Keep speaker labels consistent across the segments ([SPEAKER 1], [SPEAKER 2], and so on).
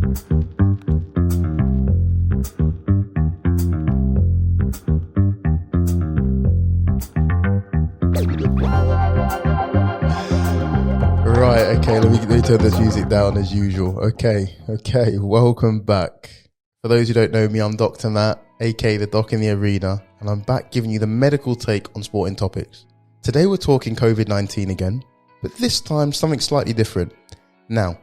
[SPEAKER 1] Right, okay, let me turn this music down as usual. Okay, welcome back. For those who don't know me, I'm Dr. Matt, aka the Doc in the Arena, and I'm back giving you the medical take on sporting topics. Today we're talking COVID-19 again, but this time something slightly different. Now,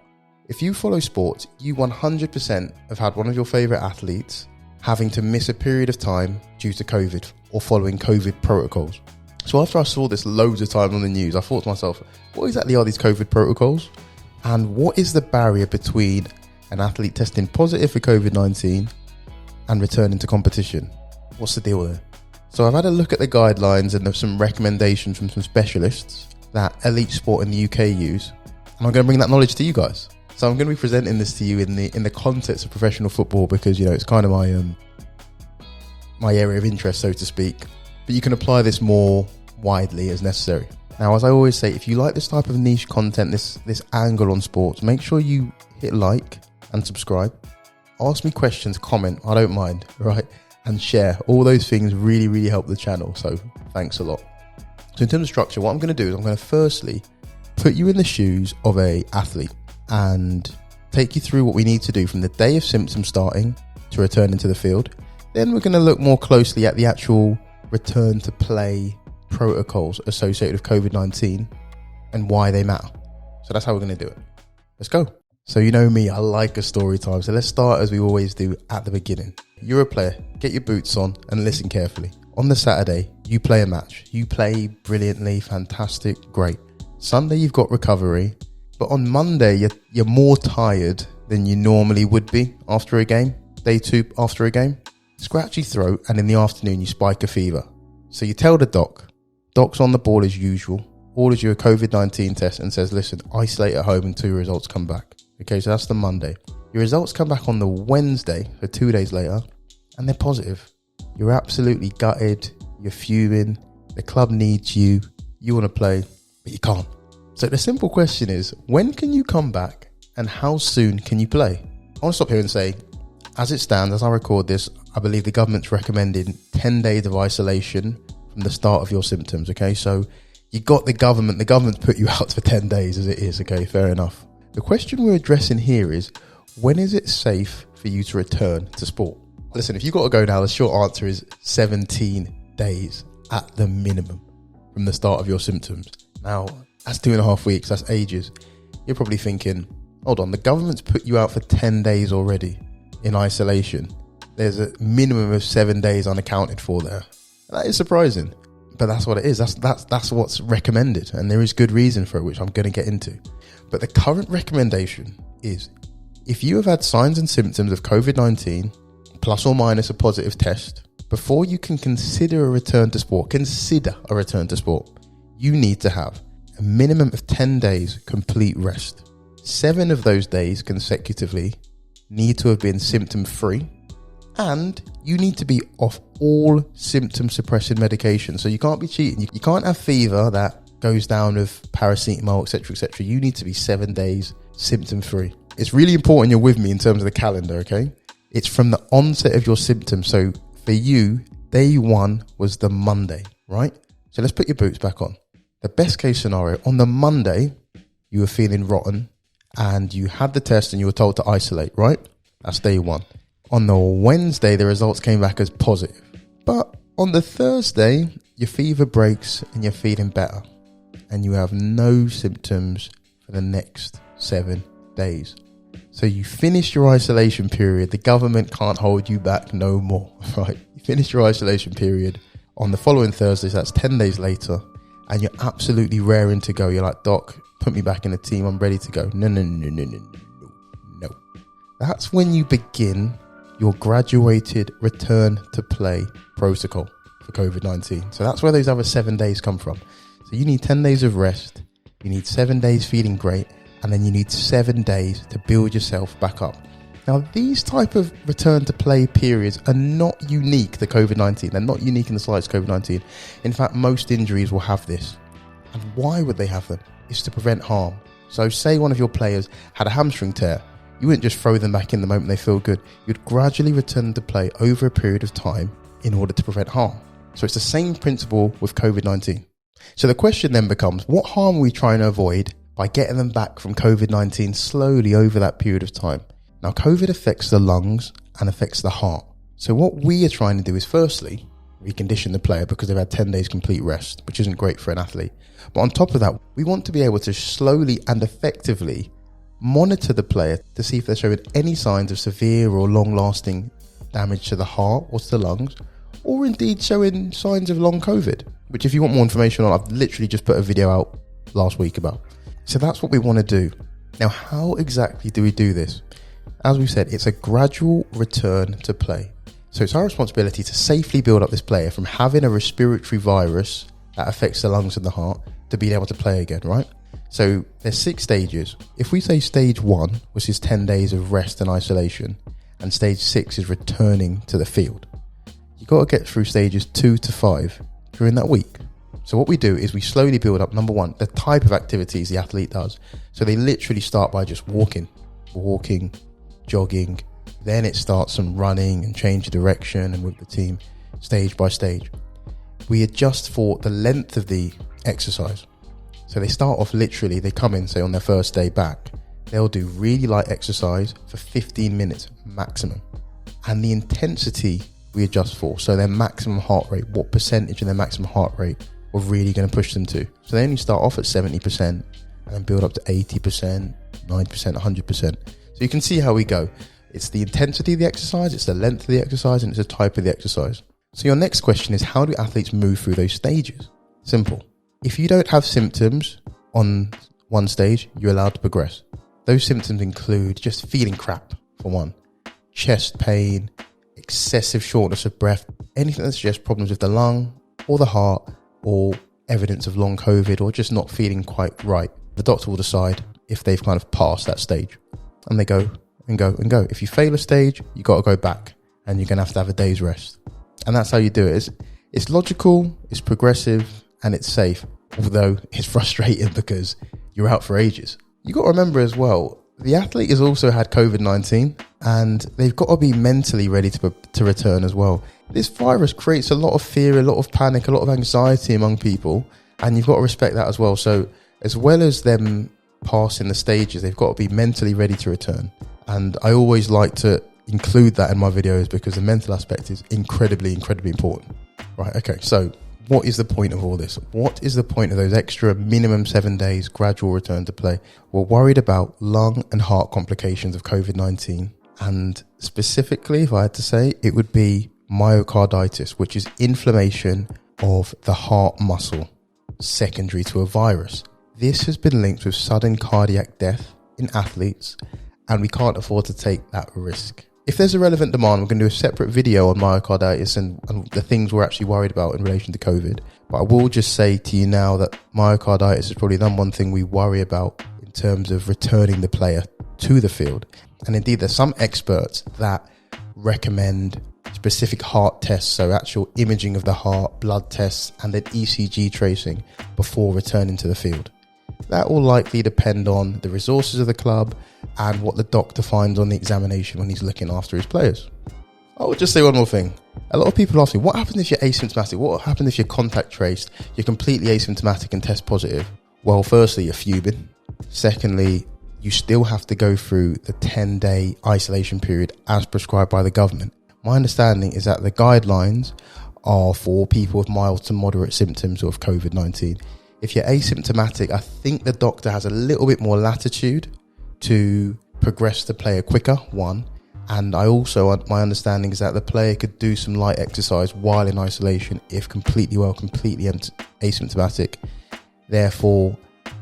[SPEAKER 1] if you follow sports, you 100% have had one of your favourite athletes having to miss a period of time due to COVID or following COVID protocols. So after I saw this loads of times on the news, I thought to myself, what exactly are these COVID protocols? And what is the barrier between an athlete testing positive for COVID-19 and returning to competition? What's the deal there? So I've had a look at the guidelines and there's some recommendations from some specialists that elite sport in the UK use. And I'm going to bring that knowledge to you guys. So I'm going to be presenting this to you in the context of professional football because, you know, it's kind of my area of interest, so to speak. But you can apply this more widely as necessary. Now, as I always say, if you like this type of niche content, this angle on sports, make sure you hit like and subscribe. Ask me questions, comment, I don't mind, right? And share. All those things really, really help the channel. So thanks a lot. So in terms of structure, what I'm going to do is I'm going to firstly put you in the shoes of an athlete and take you through what we need to do from the day of symptoms starting to return into the field. Then we're going to look more closely at the actual return to play protocols associated with COVID-19 and why they matter. So that's how we're going to do it. Let's go. So you know me, I like a story time. So let's start as we always do at the beginning. You're a player, get your boots on and listen carefully. On the Saturday, you play a match. You play brilliantly, fantastic, great. Sunday, you've got recovery. But on Monday, you're more tired than you normally would be after a game. Day 2 after a game. Scratchy throat, and in the afternoon you spike a fever. So you tell the doc's on the ball as usual, orders you a COVID-19 test and says, listen, isolate at home until your results come back. Okay, so that's the Monday. Your results come back on the Wednesday, so 2 days later, and they're positive. You're absolutely gutted, you're fuming, the club needs you, you want to play, but you can't. So the simple question is, when can you come back and how soon can you play? I want to stop here and say, as it stands, as I record this, I believe the government's recommending 10 days of isolation from the start of your symptoms, okay? So you got the government's put you out for 10 days as it is, okay? Fair enough. The question we're addressing here is, when is it safe for you to return to sport? Listen, if you've got to go now, the short answer is 17 days at the minimum from the start of your symptoms. Now, that's 2.5 weeks, that's ages. You're probably thinking, hold on, the government's put you out for 10 days already in isolation. There's a minimum of 7 days unaccounted for there. That is surprising, but that's what it is. That's what's recommended, and there is good reason for it, which I'm going to get into. But the current recommendation is, if you have had signs and symptoms of COVID-19, plus or minus a positive test, before you can consider a return to sport, you need to have a minimum of 10 days complete rest. 7 of those days consecutively need to have been symptom-free, and you need to be off all symptom-suppressing medication. So you can't be cheating. You can't have fever that goes down with paracetamol, etc., etc. You need to be 7 days symptom-free. It's really important you're with me in terms of the calendar, okay? It's from the onset of your symptoms. So for you, day 1 was the Monday, right? So let's put your boots back on. The best case scenario, on the Monday, you were feeling rotten and you had the test and you were told to isolate, right? That's day 1. On the Wednesday, the results came back as positive. But on the Thursday, your fever breaks and you're feeling better. And you have no symptoms for the next 7 days. So you finish your isolation period. The government can't hold you back no more, right? You finish your isolation period on the following Thursday, so that's 10 days later. And you're absolutely raring to go. You're like, Doc, put me back in the team. I'm ready to go. No. That's when you begin your graduated return to play protocol for COVID-19. So that's where those other 7 days come from. So you need 10 days of rest. You need 7 days feeling great. And then you need 7 days to build yourself back up. Now, these type of return to play periods are not unique to COVID-19. They're not unique in the slightest to COVID-19. In fact, most injuries will have this. And why would they have them? It's to prevent harm. So say one of your players had a hamstring tear. You wouldn't just throw them back in the moment they feel good. You'd gradually return them to play over a period of time in order to prevent harm. So it's the same principle with COVID-19. So the question then becomes, what harm are we trying to avoid by getting them back from COVID-19 slowly over that period of time? Now, COVID affects the lungs and affects the heart. So what we are trying to do is firstly, recondition the player because they've had 10 days complete rest, which isn't great for an athlete. But on top of that, we want to be able to slowly and effectively monitor the player to see if they're showing any signs of severe or long-lasting damage to the heart or to the lungs, or indeed showing signs of long COVID, which if you want more information on, I've literally just put a video out last week about. So that's what we want to do. Now, how exactly do we do this? As we said, it's a gradual return to play. So it's our responsibility to safely build up this player from having a respiratory virus that affects the lungs and the heart to being able to play again, right? So there's 6 stages. If we say stage 1, which is 10 days of rest and isolation, and stage 6 is returning to the field, you've got to get through stages 2 to 5 during that week. So what we do is we slowly build up, number 1, the type of activities the athlete does. So they literally start by just walking, jogging, then it starts some running and change of direction and with the team, stage by stage. We adjust for the length of the exercise. So they start off literally, they come in, say on their first day back, they'll do really light exercise for 15 minutes maximum. And the intensity we adjust for, so their maximum heart rate, what percentage of their maximum heart rate we're really going to push them to. So they only start off at 70% and then build up to 80%, 90%, 100%. So you can see how we go. It's the intensity of the exercise, it's the length of the exercise, and it's the type of the exercise. So your next question is, how do athletes move through those stages? Simple. If you don't have symptoms on one stage, you're allowed to progress. Those symptoms include just feeling crap, for one, chest pain, excessive shortness of breath, anything that suggests problems with the lung or the heart or evidence of long COVID or just not feeling quite right. The doctor will decide if they've kind of passed that stage, and they go and go and go. If you fail a stage, you got to go back and you're going to have a day's rest. And that's how you do it. It's logical, it's progressive, and it's safe, although it's frustrating because you're out for ages. You got to remember as well, the athlete has also had COVID-19 and they've got to be mentally ready to return as well. This virus creates a lot of fear, a lot of panic, a lot of anxiety among people, and you've got to respect that as well. So as well as them passing the stages, they've got to be mentally ready to return. And I always like to include that in my videos because the mental aspect is incredibly, incredibly important. Right, okay, so what is the point of all this? What is the point of those extra minimum 7 days gradual return to play? We're worried about lung and heart complications of COVID-19. And specifically, if I had to say, it would be myocarditis, which is inflammation of the heart muscle secondary to a virus. This has been linked with sudden cardiac death in athletes, and we can't afford to take that risk. If there's a relevant demand, we're going to do a separate video on myocarditis and the things we're actually worried about in relation to COVID. But I will just say to you now that myocarditis is probably the number one thing we worry about in terms of returning the player to the field. And indeed, there's some experts that recommend specific heart tests, so actual imaging of the heart, blood tests, and then ECG tracing before returning to the field. That will likely depend on the resources of the club and what the doctor finds on the examination when he's looking after his players. I will just say one more thing. A lot of people ask me, what happens if you're asymptomatic? What happens if you're contact traced, you're completely asymptomatic and test positive? Well, firstly, you're fuming. Secondly, you still have to go through the 10-day isolation period as prescribed by the government. My understanding is that the guidelines are for people with mild to moderate symptoms of COVID-19. If you're asymptomatic, I think the doctor has a little bit more latitude to progress the player quicker, one. And I also, my understanding is that the player could do some light exercise while in isolation if completely well, completely asymptomatic, therefore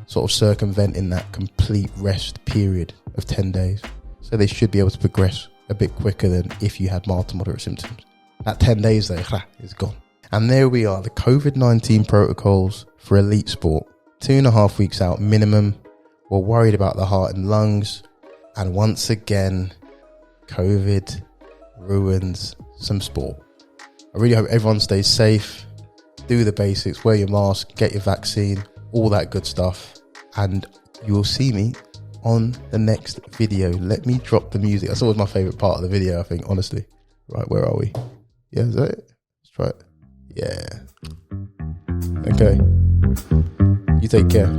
[SPEAKER 1] sort of circumventing that complete rest period of 10 days. So they should be able to progress a bit quicker than if you had mild to moderate symptoms. That 10 days though, is gone. And there we are, the COVID-19 protocols for elite sport. 2.5 weeks out minimum. We're worried about the heart and lungs. And once again, COVID ruins some sport. I really hope everyone stays safe. Do the basics, wear your mask, get your vaccine, all that good stuff. And you will see me on the next video. Let me drop the music. That's always my favorite part of the video, I think, honestly. Right, where are we? Yeah, is that it? Let's try it. Yeah. Okay. You take care.